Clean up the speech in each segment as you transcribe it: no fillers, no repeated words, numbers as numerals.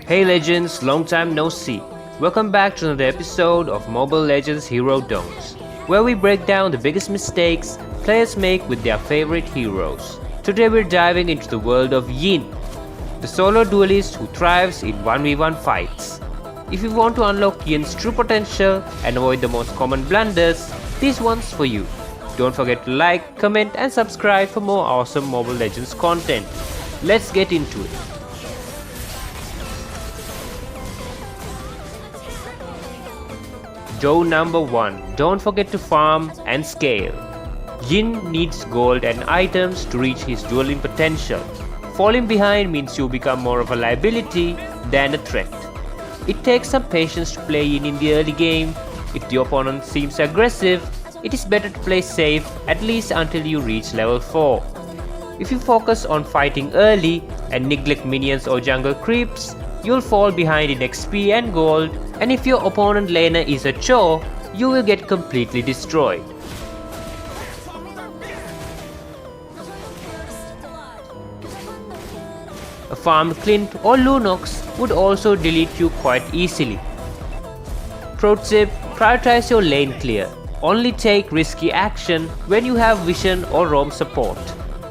Hey legends, long time no see. Welcome back to another episode of Mobile Legends Hero Don'ts, where we break down the biggest mistakes players make with their favorite heroes. Today we're diving into the world of YIN, the solo duelist who thrives in 1v1 fights. If you want to unlock YIN's true potential and avoid the most common blunders, this one's for you. Don't forget to like, comment and subscribe for more awesome Mobile Legends content. Let's get into it. Dough number 1. Don't forget to farm and scale. YIN needs gold and items to reach his dueling potential. Falling behind means you become more of a liability than a threat. It takes some patience to play YIN in the early game. If the opponent seems aggressive, it is better to play safe at least until you reach level 4. If you focus on fighting early and neglect minions or jungle creeps, you'll fall behind in XP and gold, and if your opponent laner is a chore, you will get completely destroyed. A farmed Clint or Lunox would also delete you quite easily. Pro tip: prioritize your lane clear. Only take risky action when you have vision or roam support.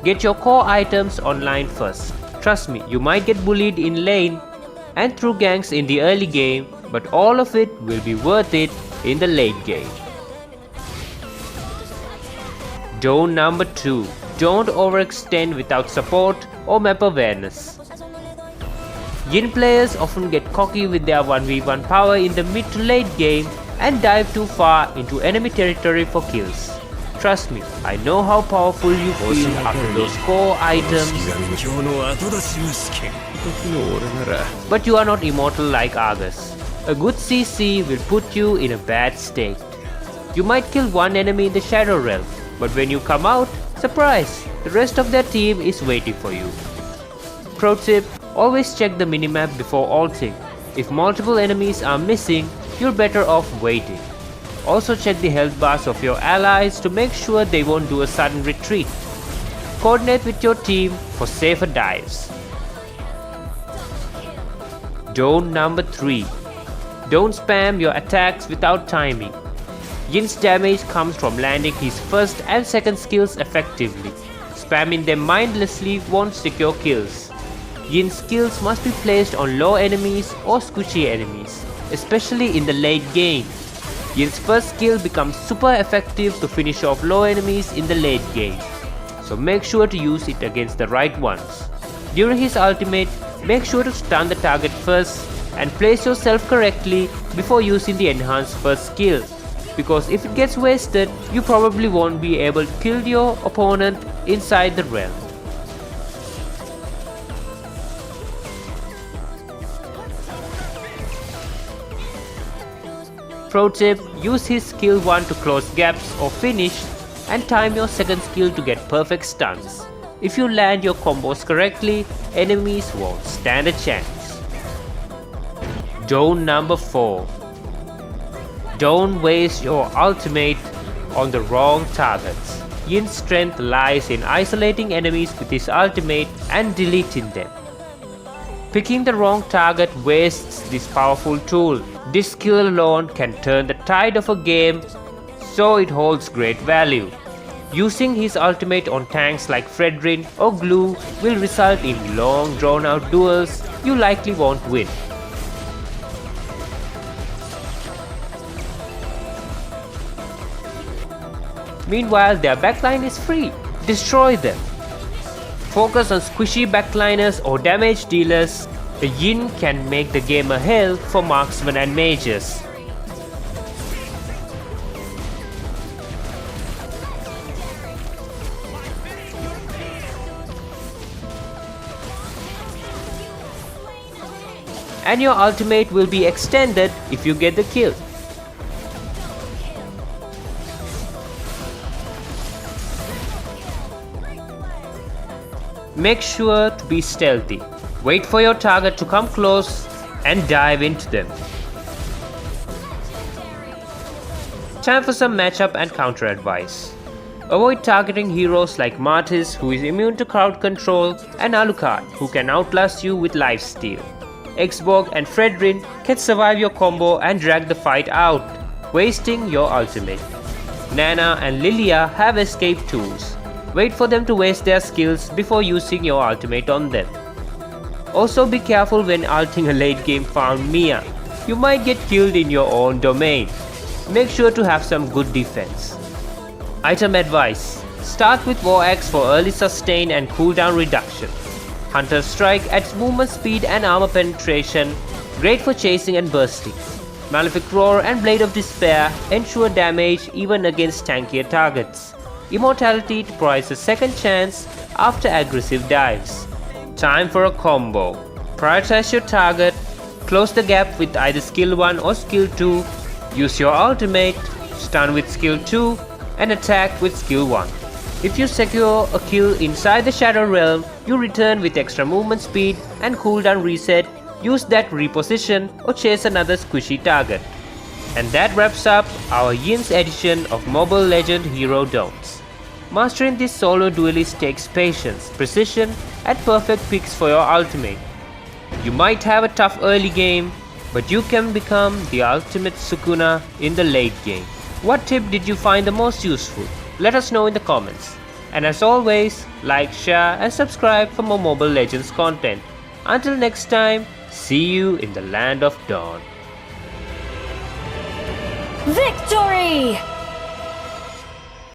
Get your core items online first. Trust me, you might get bullied in lane and through ganks in the early game, but all of it will be worth it in the late game. Don't number 2. Don't overextend without support or map awareness. YIN players often get cocky with their 1v1 power in the mid to late game and dive too far into enemy territory for kills. Trust me, I know how powerful you feel after those core items, but you are not immortal like Argus. A good CC will put you in a bad state. You might kill one enemy in the Shadow Realm, but when you come out, surprise, the rest of their team is waiting for you. Pro tip: always check the minimap before ulting. If multiple enemies are missing, you're better off waiting. Also check the health bars of your allies to make sure they won't do a sudden retreat. Coordinate with your team for safer dives. Don't number 3. Don't spam your attacks without timing. YIN's damage comes from landing his first and second skills effectively. Spamming them mindlessly won't secure kills. YIN's skills must be placed on low enemies or squishy enemies, especially in the late game. YIN's first skill becomes super effective to finish off low enemies in the late game, so make sure to use it against the right ones. During his ultimate, make sure to stun the target first and place yourself correctly before using the enhanced first skill, because if it gets wasted, you probably won't be able to kill your opponent inside the realm. Pro tip: use his skill 1 to close gaps or finish, and time your second skill to get perfect stuns. If you land your combos correctly, enemies won't stand a chance. Don't number 4. Don't waste your ultimate on the wrong targets. YIN's strength lies in isolating enemies with his ultimate and deleting them. Picking the wrong target wastes this powerful tool. This skill alone can turn the tide of a game, so it holds great value. Using his ultimate on tanks like Fredrin or Glue will result in long drawn out duels you likely won't win. Meanwhile, their backline is free. Destroy them. Focus on squishy backliners or damage dealers. The YIN can make the game a hell for marksmen and mages. And your ultimate will be extended if you get the kill. Make sure to be stealthy. Wait for your target to come close and dive into them. Time for some matchup and counter advice. Avoid targeting heroes like Martis, who is immune to crowd control, and Alucard, who can outlast you with lifesteal. Xborg and Fredrin can survive your combo and drag the fight out, wasting your ultimate. Nana and Lilia have escape tools. Wait for them to waste their skills before using your ultimate on them. Also be careful when ulting a late game farm Mia. You might get killed in your own domain. Make sure to have some good defense. Item advice. Start with War Axe for early sustain and cooldown reduction. Hunter's Strike adds movement speed and armor penetration, great for chasing and bursting. Malefic Roar and Blade of Despair ensure damage even against tankier targets. Immortality provides a second chance after aggressive dives. Time for a combo. Prioritize your target, close the gap with either skill 1 or skill 2, use your ultimate, stun with skill 2, and attack with skill 1. If you secure a kill inside the Shadow Realm, you return with extra movement speed and cooldown reset. Use that reposition or chase another squishy target. And that wraps up our YIN's edition of Mobile Legend Hero Don'ts. Mastering this solo duelist takes patience, precision, and perfect picks for your ultimate. You might have a tough early game, but you can become the ultimate Sukuna in the late game. What tip did you find the most useful? Let us know in the comments. And as always, like, share, and subscribe for more Mobile Legends content. Until next time, see you in the land of dawn. Victory!